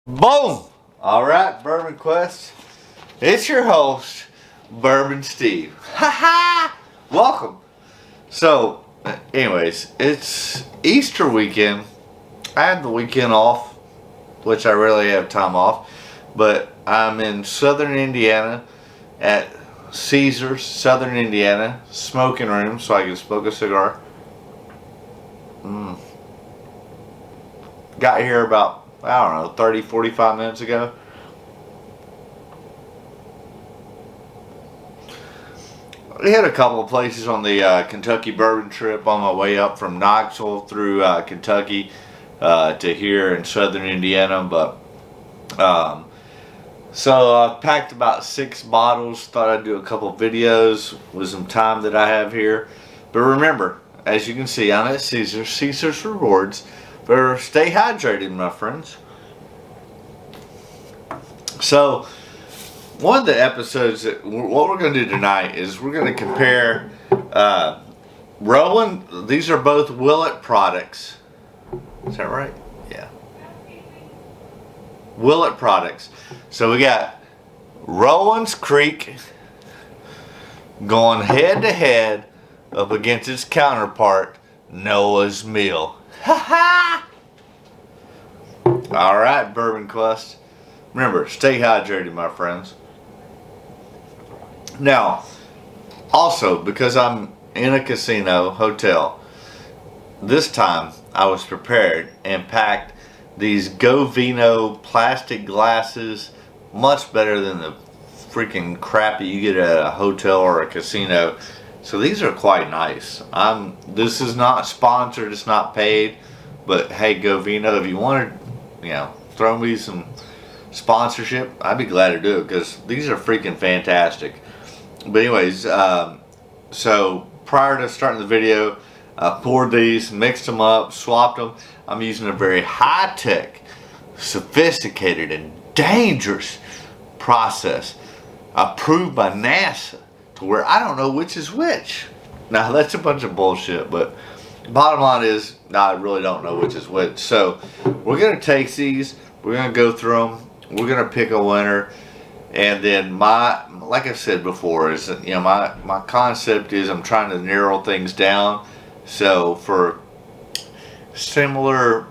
Boom! Alright, Bourbon Quest. It's your host, Bourbon Steve. Ha ha! Welcome. So, anyways, it's Easter weekend. I had the weekend off, which I rarely have time off, but I'm in southern Indiana at Caesars, southern Indiana, smoking room so I can smoke a cigar. Got here about, I don't know, 30, 45 minutes ago. We had a couple of places on the Kentucky bourbon trip on my way up from Knoxville through Kentucky to here in southern Indiana. But so I packed about 6 bottles. Thought I'd do a couple of videos with some time that I have here. But remember, as you can see, I'm at Caesar's Rewards. But stay hydrated, my friends. So, one of the episodes, what we're going to do tonight is we're going to compare Rowan. These are both Willett products. Is that right? Yeah. Willett products. So we got Rowan's Creek going head to head up against its counterpart, Noah's Mill. Ha ha! Alright, Bourbon Quest. Remember, stay hydrated, my friends. Now, also, because I'm in a casino hotel, this time I was prepared and packed these Go Vino plastic glasses, much better than the freaking crap that you get at a hotel or a casino. So these are quite nice. This is not sponsored, it's not paid, but hey, Go Vino, if you want to, throw me some sponsorship, I'd be glad to do it because these are freaking fantastic. But anyways, so prior to starting the video, I poured these, mixed them up, swapped them. I'm using a very high-tech, sophisticated, and dangerous process approved by NASA to where I don't know which is which. Now, that's a bunch of bullshit, but bottom line is, I really don't know which is which. So, we're going to take these, we're going to go through them, we're going to pick a winner, and then like I said before, is that, my concept is I'm trying to narrow things down. So, for similar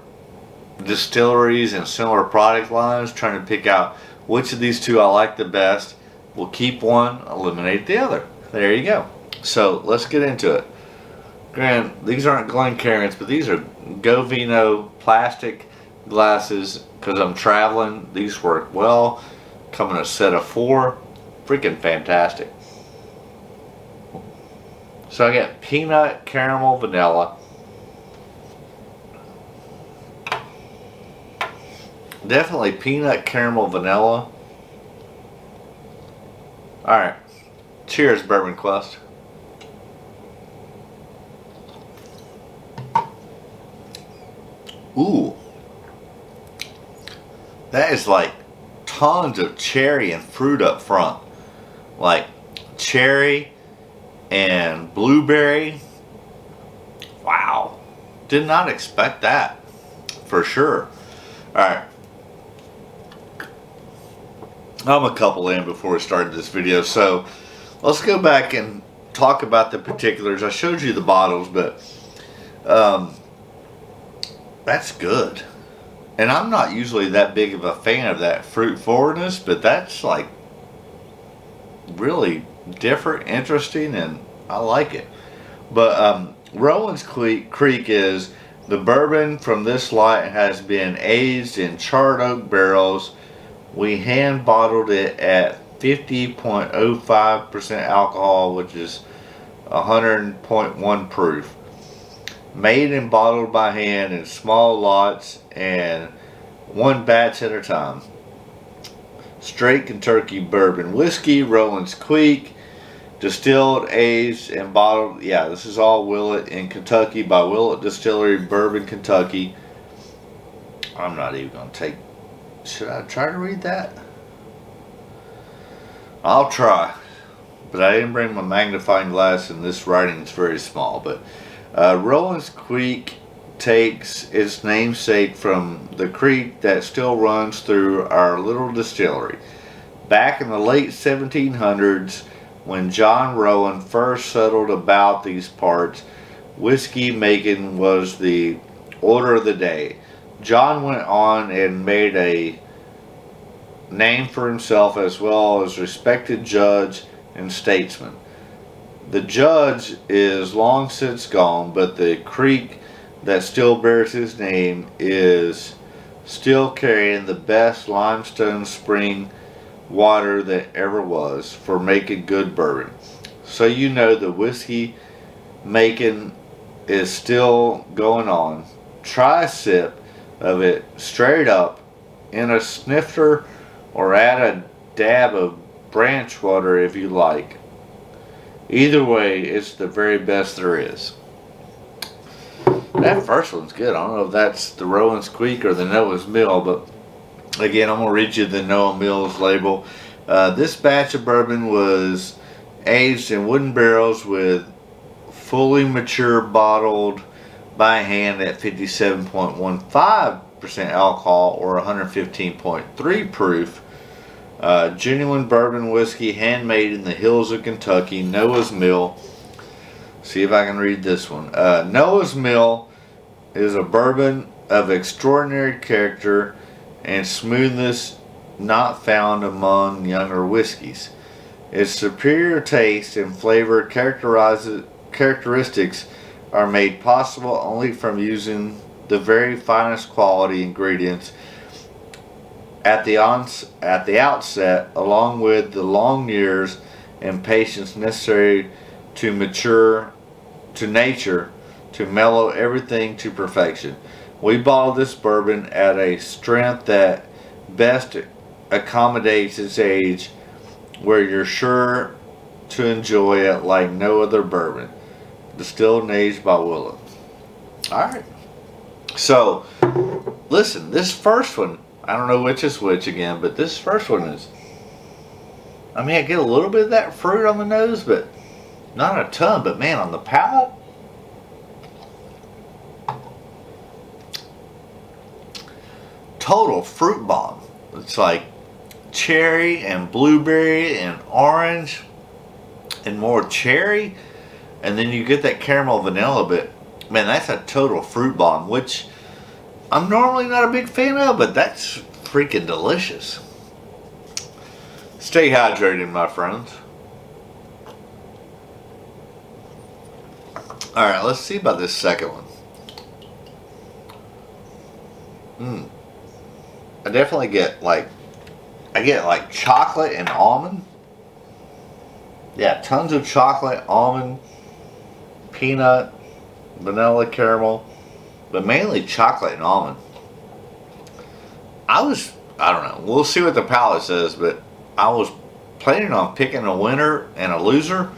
distilleries and similar product lines, trying to pick out which of these two I like the best. We'll keep one, eliminate the other. There you go. So let's get into it. Granted, these aren't Glencairns, but these are Go Vino plastic glasses because I'm traveling. These work well. Come in a set of 4. Freaking fantastic. So I got peanut, caramel, vanilla. Definitely peanut, caramel, vanilla. Alright. Cheers, Bourbon Quest. Ooh. That is like tons of cherry and fruit up front. Like cherry and blueberry. Wow. Did not expect that. For sure. Alright. I'm a couple in before we started this video, so let's go back and talk about the particulars. I showed you the bottles, but that's good. And I'm not usually that big of a fan of that fruit forwardness, but that's like really different, interesting, and I like it. But Rowan's Creek is the bourbon from this lot has been aged in charred oak barrels. We hand bottled it at 50.05% alcohol, which is 100.1 proof. Made and bottled by hand in small lots and one batch at a time. Straight Kentucky bourbon whiskey, Rowan's Creek, distilled, aged, and bottled. Yeah, this is all Willett in Kentucky by Willett Distillery, Bourbon, Kentucky. I'm not even going to take... Should I try to read that? I'll try. But I didn't bring my magnifying glass, and this writing is very small. But Rowan's Creek takes its namesake from the creek that still runs through our little distillery. Back in the late 1700s, when John Rowan first settled about these parts, whiskey making was the order of the day. John went on and made a name for himself as well as respected judge and statesman. The judge is long since gone, but the creek that still bears his name is still carrying the best limestone spring water that ever was for making good bourbon. So you know the whiskey making is still going on. Try a sip of it straight up in a snifter or add a dab of branch water if you like. Either way, it's the very best there is. That first one's good. I don't know if that's the Rowan's Creek or the Noah's Mill, but again, I'm going to read you the Noah Mill's label. This batch of bourbon was aged in wooden barrels with fully mature bottled by hand at 57.15% alcohol or 115.3 proof. Genuine bourbon whiskey, handmade in the hills of Kentucky, Noah's Mill. See if I can read this one. Noah's Mill is a bourbon of extraordinary character and smoothness not found among younger whiskeys. Its superior taste and flavor characteristics are made possible only from using the very finest quality ingredients at the outset, along with the long years and patience necessary to mature to nature to mellow everything to perfection. We bottle this bourbon at a strength that best accommodates its age, where you're sure to enjoy it like no other bourbon. Distilled and aged by Willett. Alright. So, listen, this first one, I don't know which is which again, but this first one is, I mean, I get a little bit of that fruit on the nose, but not a ton. But man, on the palate, total fruit bomb. It's like cherry and blueberry and orange and more cherry, and then you get that caramel vanilla bit. Man, that's a total fruit bomb, which I'm normally not a big fan of, but that's freaking delicious. Stay hydrated, my friends. Alright, let's see about this second one. I definitely get like chocolate and almond. Yeah, tons of chocolate, almond, peanut, vanilla, caramel, but mainly chocolate and almond. I don't know, we'll see what the palate says, but I was planning on picking a winner and a loser.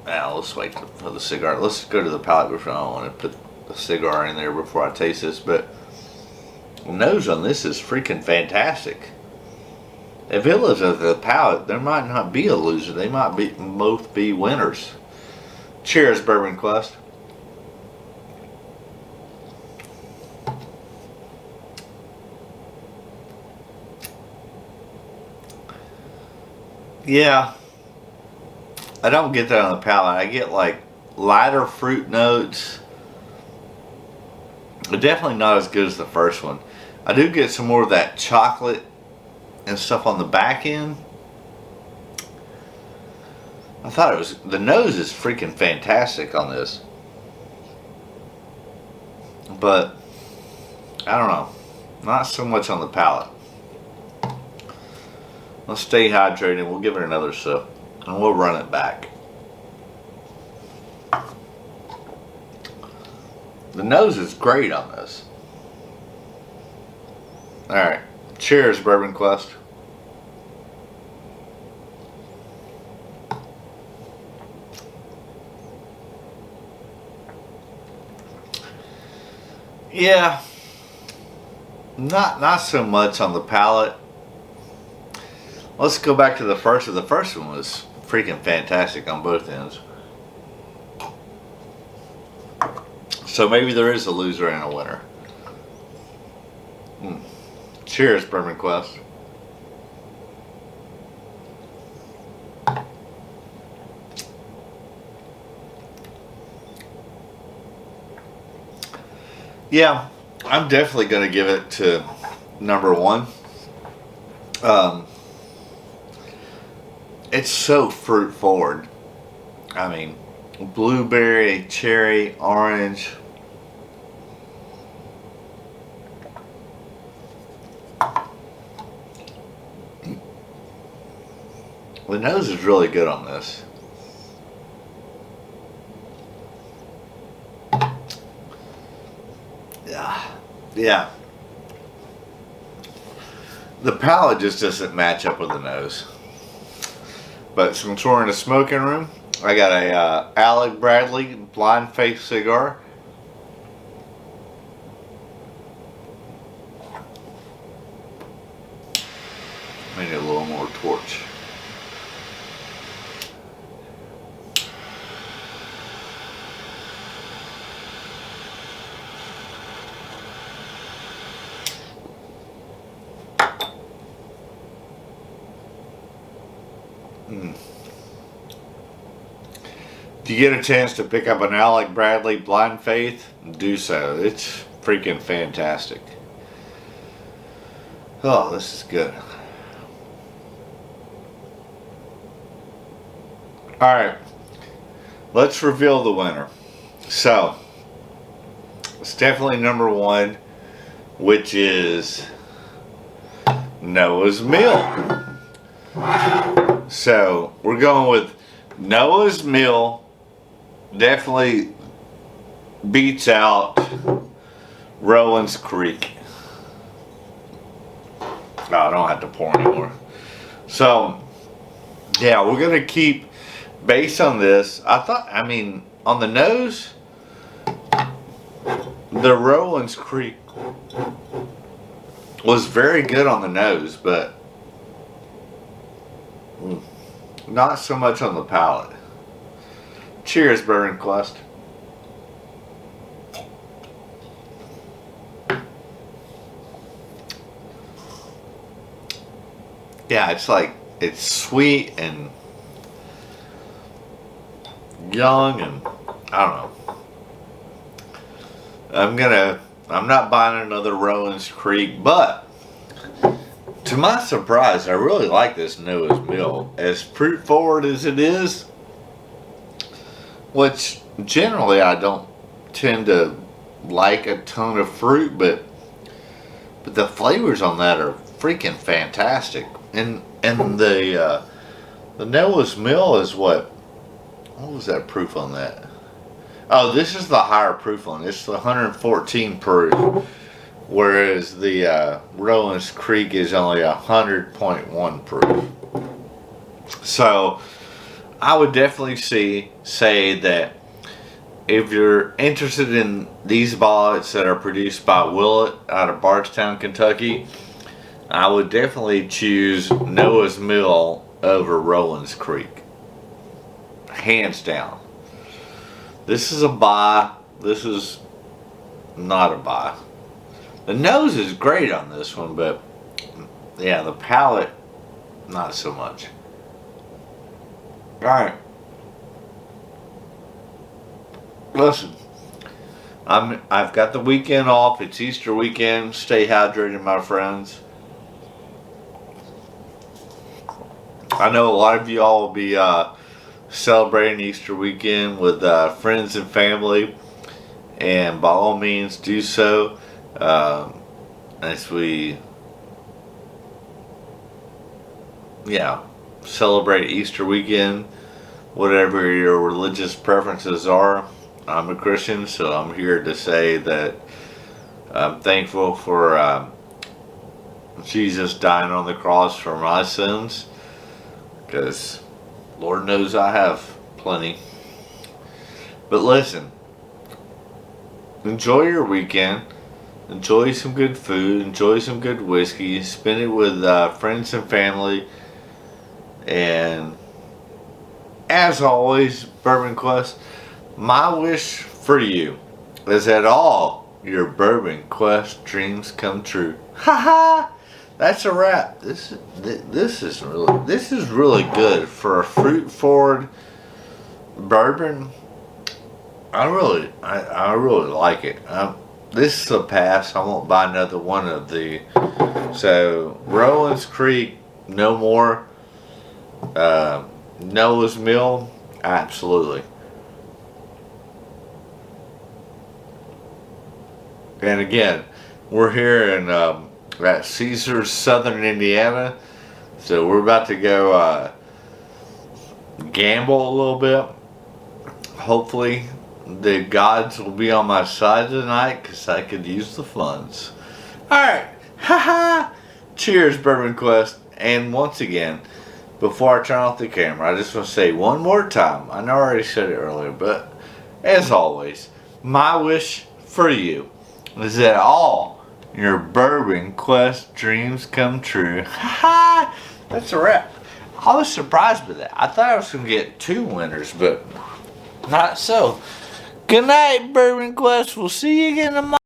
Now, let's wait for the cigar. Let's go to the palate before I want to put the cigar in there before I taste this, but the nose on this is freaking fantastic. If it was at the palate, there might not be a loser. They might both be winners. Cheers, Bourbon Quest. Yeah, I don't get that on the palate. I get like lighter fruit notes, but definitely not as good as the first one. I do get some more of that chocolate and stuff on the back end. I thought it was, the nose is freaking fantastic on this, but I don't know, not so much on the palate. Let's stay hydrated. We'll give it another sip and we'll run it back. The nose is great on this. Alright, cheers, Bourbon Quest. Yeah, not so much on the palate. Let's go back to the first one. The first one was freaking fantastic on both ends. So maybe there is a loser and a winner. Cheers, Bourbon Quest. Yeah, I'm definitely going to give it to number one. It's so fruit forward. I mean, blueberry, cherry, orange. The nose is really good on this. Yeah. The palate just doesn't match up with the nose. But since we're in a smoking room, I got a Alec Bradley Blind Faith cigar. I need a little more torch. If you get a chance to pick up an Alec Bradley Blind Faith, do so. It's freaking fantastic. Oh, this is good. Alright, let's reveal the winner. So, it's definitely number one, which is Noah's Mill. So, we're going with Noah's Mill. Definitely beats out Rowan's Creek. No, I don't have to pour anymore. So, yeah, we're going to keep, based on this, I mean, on the nose, the Rowan's Creek was very good on the nose, but not so much on the palate. Cheers, Bourbon Quest. Yeah, it's sweet and young, and I don't know. I'm not buying another Rowan's Creek, but to my surprise, I really like this Noah's Mill. As fruit forward as it is, which generally I don't tend to like a ton of fruit, but the flavors on that are freaking fantastic. And the Noah's Mill is what was that proof on that? Oh, this is the higher proof one. It's the 114 proof, whereas the Rowan's Creek is only 100.1 proof. So I would definitely say that if you're interested in these bullets that are produced by Willett out of Bardstown, Kentucky, I would definitely choose Noah's Mill over Rowan's Creek. Hands down. This is a buy. This is not a buy. The nose is great on this one, but yeah, the palate, not so much. Alright. Listen, I've got the weekend off. It's Easter weekend. Stay hydrated, my friends. I know a lot of you all will be celebrating Easter weekend with friends and family, and by all means do so as we celebrate Easter weekend, whatever your religious preferences are. I'm a Christian, so I'm here to say that I'm thankful for Jesus dying on the cross for my sins, because Lord knows I have plenty. But listen, enjoy your weekend. Enjoy some good food. Enjoy some good whiskey. Spend it with friends and family. And as always, Bourbon Quest, my wish for you is that all your Bourbon Quest dreams come true. Ha ha! That's a wrap. This is really good for a fruit forward bourbon. I really like it. This is a pass. I won't buy another one of the. So Rowan's Creek, no more. Noah's Mill, absolutely. And again, we're here in at Caesars, Southern Indiana. So we're about to go gamble a little bit. Hopefully the gods will be on my side tonight because I could use the funds. Alright, haha! Cheers, Bourbon Quest. And once again, before I turn off the camera, I just want to say one more time. I know I already said it earlier, but as always, my wish for you is that all your Bourbon Quest dreams come true. Haha! That's a wrap. I was surprised by that. I thought I was going to get 2 winners, but not so. Good night, Bourbon Quest. We'll see you again tomorrow.